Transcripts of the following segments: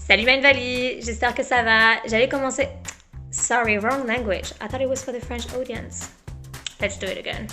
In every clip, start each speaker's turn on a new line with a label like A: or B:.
A: Salut Mindvalley, j'espère que ça va. J'allais commencer... Sorry, wrong language. I thought it was for the French audience. Let's do it again.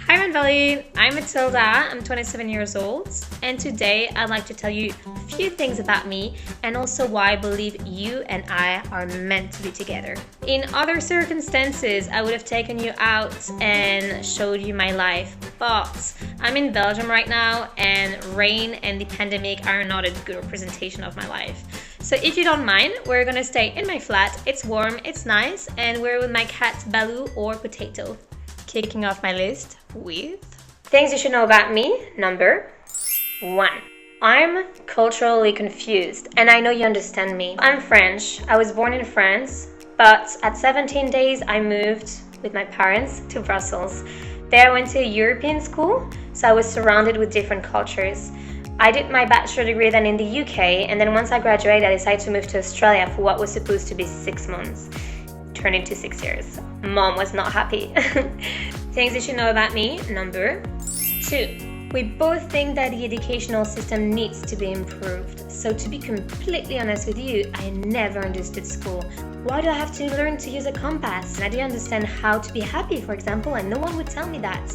A: Hi Mindvalley, I'm Mathilde, I'm 27 years old, and today I'd like to tell you a few things about me and also why I believe you and I are meant to be together. In other circumstances, I would have taken you out and showed you my life, but I'm in Belgium right now and rain and the pandemic are not a good representation of my life. So if you don't mind, we're gonna stay in my flat, it's warm, it's nice, and we're with my cat Baloo or Potato. Kicking off my list with things you should know about me. Number 1. I'm culturally confused, and I know you understand me. I'm French. I was born in France, but at 17 days I moved with my parents to Brussels. There I went to a European school, so I was surrounded with different cultures. I did my bachelor degree then in the UK, and then once I graduated I decided to move to Australia for what was supposed to be 6 months. Turned into 6 years. Mom was not happy. Things you should know about me. Number 2. We both think that the educational system needs to be improved. So to be completely honest with you, I never understood school. Why do I have to learn to use a compass? And I didn't understand how to be happy, for example, and no one would tell me that.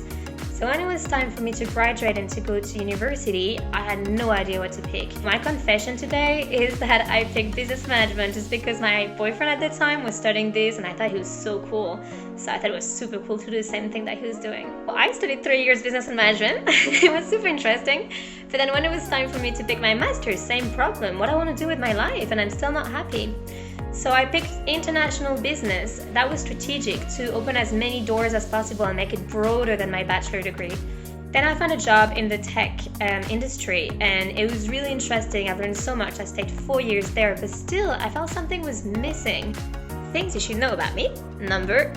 A: So when it was time for me to graduate and to go to university, I had no idea what to pick. My confession today is that I picked business management just because my boyfriend at the time was studying this and I thought he was so cool. So I thought it was super cool to do the same thing that he was doing. Well, I studied 3 years business and management. It was super interesting. But then when it was time for me to pick my master's, same problem. What I want to do with my life, and I'm still not happy. So I picked international business. That was strategic to open as many doors as possible and make it broader than my bachelor degree. Then I found a job in the tech industry and it was really interesting. I've learned so much. I stayed 4 years there, but still I felt something was missing. Things you should know about me. Number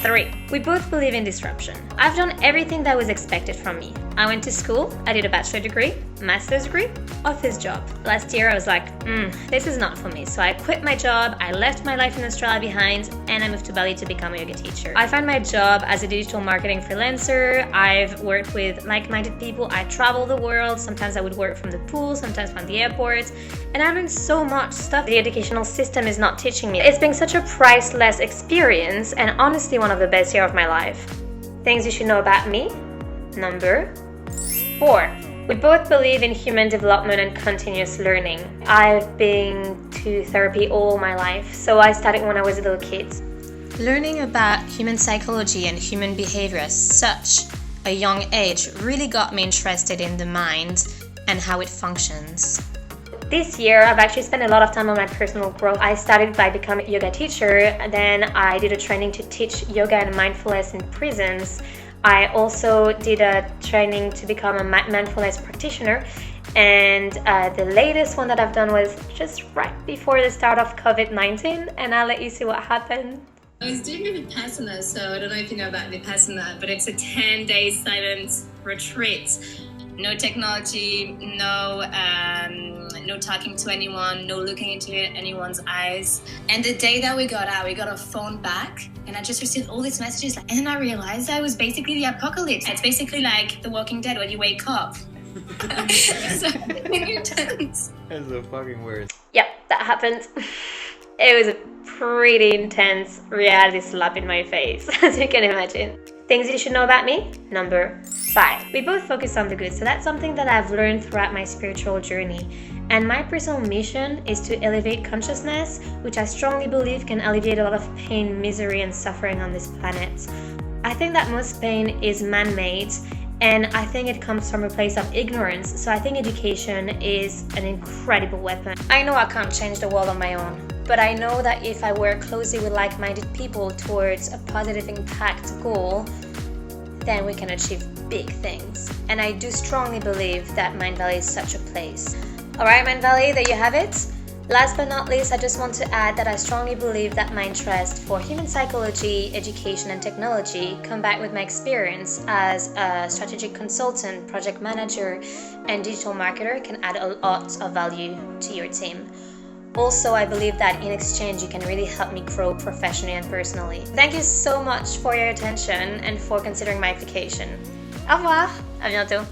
A: 3. We both believe in disruption. I've done everything that was expected from me. I went to school, I did a bachelor degree, master's degree, office job. Last year I was like, this is not for me. So I quit my job, I left my life in Australia behind, and I moved to Bali to become a yoga teacher. I found my job as a digital marketing freelancer. I've worked with like-minded people. I travel the world. Sometimes I would work from the pool, sometimes from the airport. And I learned so much stuff the educational system is not teaching me. It's been such a priceless experience and honestly one of the best years of my life. Things you should know about me. Number 4. We both believe in human development and continuous learning. I've been to therapy all my life, so I started when I was a little kid. Learning about human psychology and human behavior at such a young age really got me interested in the mind and how it functions. This year, I've actually spent a lot of time on my personal growth. I started by becoming a yoga teacher, and then I did a training to teach yoga and mindfulness in prisons. I also did a training to become a mindfulness practitioner, and the latest one that I've done was just right before the start of COVID-19, and I'll let you see what happened.
B: I was doing a Vipassana, so I don't know if you know about Vipassana, but it's a 10-day silent retreat. No technology, no talking to anyone, no looking into anyone's eyes. And the day that we got out, we got our phone back, and I just received all these messages. And then I realized that it was basically the apocalypse. It's basically like The Walking Dead when you wake up. So intense.
C: That's the fucking worst.
A: Yep, that happened. It was a pretty intense reality slap in my face, as you can imagine. Things you should know about me. Number 5. We both focus on the good, so that's something that I've learned throughout my spiritual journey. And my personal mission is to elevate consciousness, which I strongly believe can alleviate a lot of pain, misery, and suffering on this planet. I think that most pain is man-made, and I think it comes from a place of ignorance, so I think education is an incredible weapon. I know I can't change the world on my own, but I know that if I work closely with like-minded people towards a positive impact goal, then we can achieve big things. And I do strongly believe that Mindvalley is such a place. Alright Mindvalley, there you have it. Last but not least, I just want to add that I strongly believe that my interest for human psychology, education and technology, combined with my experience as a strategic consultant, project manager and digital marketer, can add a lot of value to your team. Also, I believe that in exchange, you can really help me grow professionally and personally. Thank you so much for your attention and for considering my application. Au revoir, à bientôt.